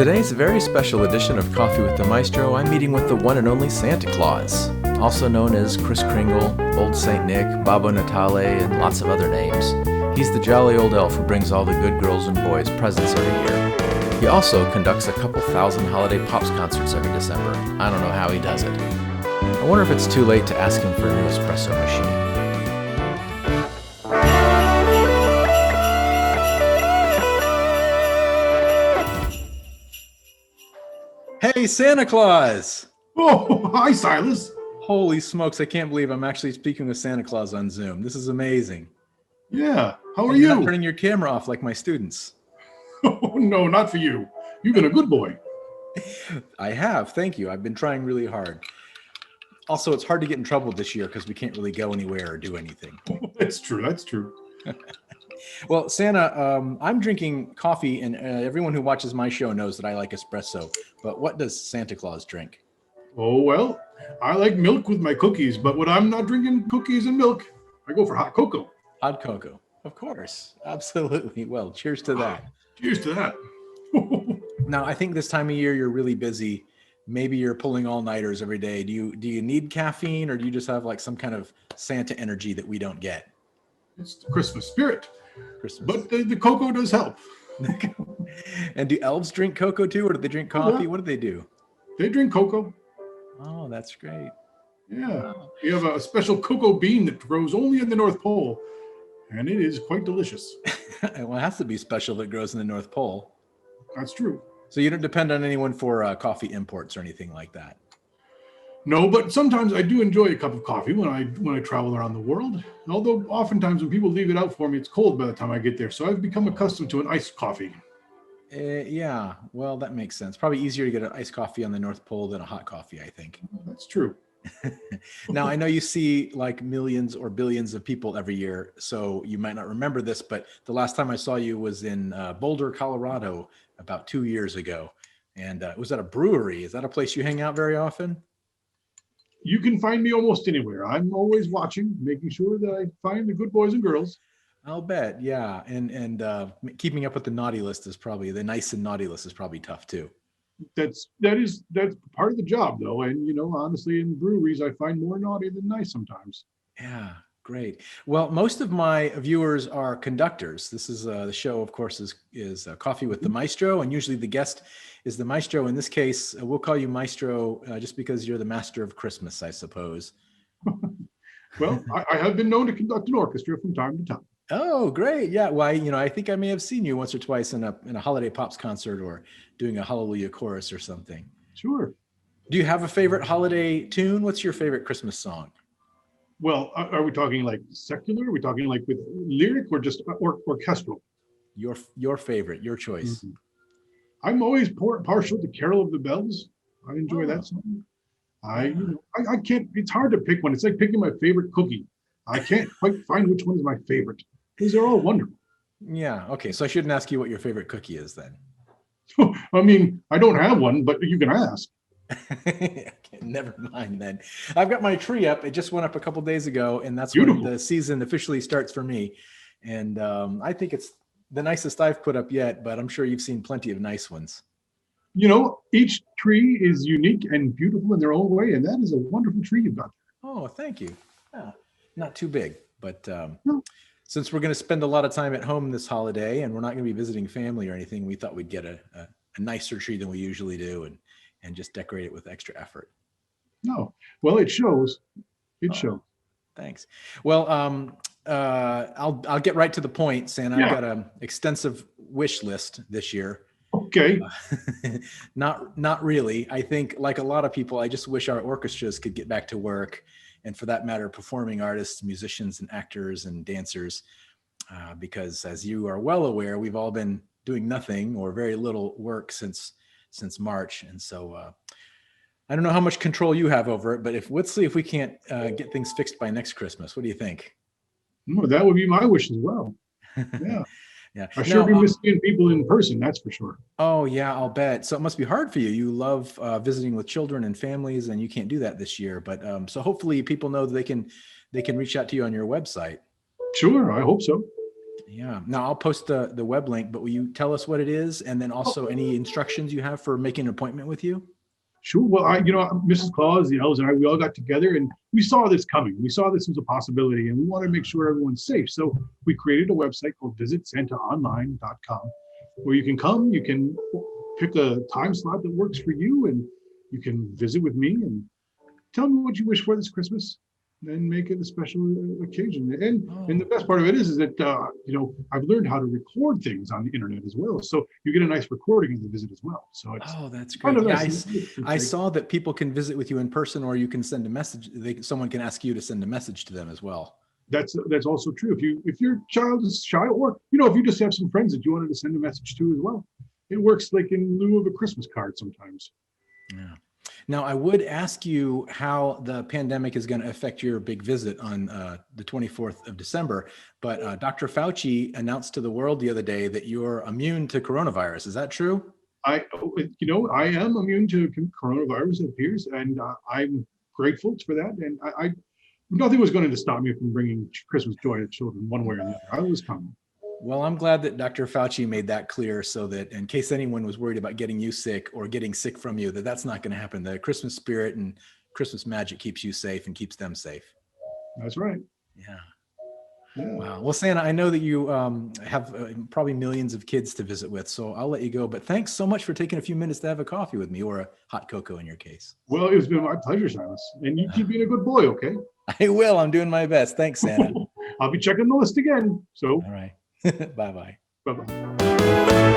today's very special edition of Coffee with the Maestro, I'm meeting with the one and only Santa Claus, also known as Kris Kringle, Old Saint Nick, Babbo Natale, and lots of other names. He's the jolly old elf who brings all the good girls and boys presents every year. He also conducts a couple thousand holiday Pops concerts every December. I don't know how he does it. I wonder if it's too late to ask him for a new espresso machine. Hey, Santa Claus! Oh, hi, Silas. Holy smokes, I can't believe I'm actually speaking with Santa Claus on Zoom. This is amazing. Yeah, how are And you're you? not turning your camera off like my students. Oh, no, not for you. You've been a good boy. I have, thank you. I've been trying really hard. Also, it's hard to get in trouble this year because we can't really go anywhere or do anything. That's true, that's true. Well, Santa, I'm drinking coffee, and everyone who watches my show knows that I like espresso. But what does Santa Claus drink? Oh, well, I like milk with my cookies, but when I'm not drinking cookies and milk, I go for hot cocoa. Hot cocoa. Of course. Absolutely. Well, cheers to that. Cheers to that. Now, I think this time of year you're really busy. Maybe you're pulling all-nighters every day. Do you need caffeine, or do you just have like some kind of Santa energy that we don't get? It's the Christmas spirit. Christmas. But the cocoa does help. And do elves drink cocoa too, or do they drink coffee? What do they do? They drink cocoa. Oh, that's great. Yeah. Wow. We have a special cocoa bean that grows only in the North Pole, and it is quite delicious. Well, it has to be special if it grows in the North Pole. That's true. So you don't depend on anyone for coffee imports or anything like that. No, but sometimes I do enjoy a cup of coffee when I travel around the world. Although oftentimes when people leave it out for me, it's cold by the time I get there. So I've become accustomed to an iced coffee. Yeah, well, that makes sense. Probably easier to get an iced coffee on the North Pole than a hot coffee, I think. That's true. Now, I know you see like millions or billions of people every year, so you might not remember this, but the last time I saw you was in Boulder, Colorado, about 2 years ago. And it was at a brewery. Is that a place you hang out very often? You can find me almost anywhere. I'm always watching, making sure that I find the good boys and girls. I'll bet, yeah. And keeping up with the naughty list is probably, the nice and naughty list is probably tough too. That's part of the job, though. And honestly, in breweries, I find more naughty than nice sometimes. Yeah, great. Well, most of my viewers are conductors. This is the show, of course, is Coffee with the Maestro, and usually the guest is the maestro. In this case, we'll call you Maestro just because you're the master of Christmas, I suppose. Well, I have been known to conduct an orchestra from time to time. Oh, great. Yeah. Why, I think I may have seen you once or twice in a Holiday Pops concert or doing a Hallelujah chorus or something. Sure. Do you have a favorite holiday tune? What's your favorite Christmas song? Well, are we talking like secular? Are we talking like with lyric or just orchestral? Your favorite, your choice. Mm-hmm. I'm always partial to Carol of the Bells. I enjoy that song. I can't, it's hard to pick one. It's like picking my favorite cookie. I can't quite find which one is my favorite because they're all wonderful. Yeah. Okay. So I shouldn't ask you what your favorite cookie is then. I mean, I don't have one, but you can ask. Never mind then. I've got my tree up. It just went up a couple days ago, and that's Beautiful. when the season officially starts for me. And I think it's the nicest I've put up yet, but I'm sure you've seen plenty of nice ones. Each tree is unique and beautiful in their own way, and that is a wonderful tree you've got there. Oh, thank you. Yeah, not too big, but No. Since we're going to spend a lot of time at home this holiday, and we're not going to be visiting family or anything, we thought we'd get a nicer tree than we usually do, and just decorate it with extra effort. No, well, it shows. It shows. Thanks. Well, I'll get right to the point, Santa. Yeah. I've got an extensive wish list this year. Okay. Not really. I think, like a lot of people, I just wish our orchestras could get back to work, and for that matter, performing artists, musicians, and actors and dancers, because as you are well aware, we've all been doing nothing or very little work since March, and so I don't know how much control you have over it, but let's see if we can't get things fixed by next Christmas. What do you think? Well, that would be my wish as well. Yeah. Yeah. I sure be missing people in person, that's for sure. Oh yeah, I'll bet. So it must be hard for you. You love visiting with children and families, and you can't do that this year. But so hopefully people know that they can reach out to you on your website. Sure, I hope so. Yeah. Now I'll post the web link, but will you tell us what it is, and then also any instructions you have for making an appointment with you? Sure. Well, Mrs. Claus, the elves, and I, we all got together and we saw this coming. We saw this as a possibility, and we wanted to make sure everyone's safe. So we created a website called visitsantaonline.com, where you can come, you can pick a time slot that works for you, and you can visit with me and tell me what you wish for this Christmas, and make it a special occasion. And the best part of it is that I've learned how to record things on the internet as well, so you get a nice recording of the visit as well. So it's That's kind great. of Yeah, nice. I saw that people can visit with you in person, or you can send a message. Someone can ask you to send a message to them as well. That's also true. If your child is shy, or if you just have some friends that you wanted to send a message to as well, it works like in lieu of a Christmas card sometimes. Yeah. Now, I would ask you how the pandemic is going to affect your big visit on the 24th of December, but Dr. Fauci announced to the world the other day that you're immune to coronavirus. Is that true? I am immune to coronavirus, it appears, and I'm grateful for that. And I nothing was going to stop me from bringing Christmas joy to children one way or the other. I was coming. Well, I'm glad that Dr. Fauci made that clear, so that in case anyone was worried about getting you sick or getting sick from you, that's not going to happen. The Christmas spirit and Christmas magic keeps you safe and keeps them safe. That's right. Yeah. Yeah. Wow. Well, Santa, I know that you have probably millions of kids to visit with, so I'll let you go. But thanks so much for taking a few minutes to have a coffee with me, or a hot cocoa in your case. Well, it's been my pleasure, Silas. And you keep being a good boy, okay? I will. I'm doing my best. Thanks, Santa. I'll be checking the list again. So, all right. Bye-bye. Bye-bye.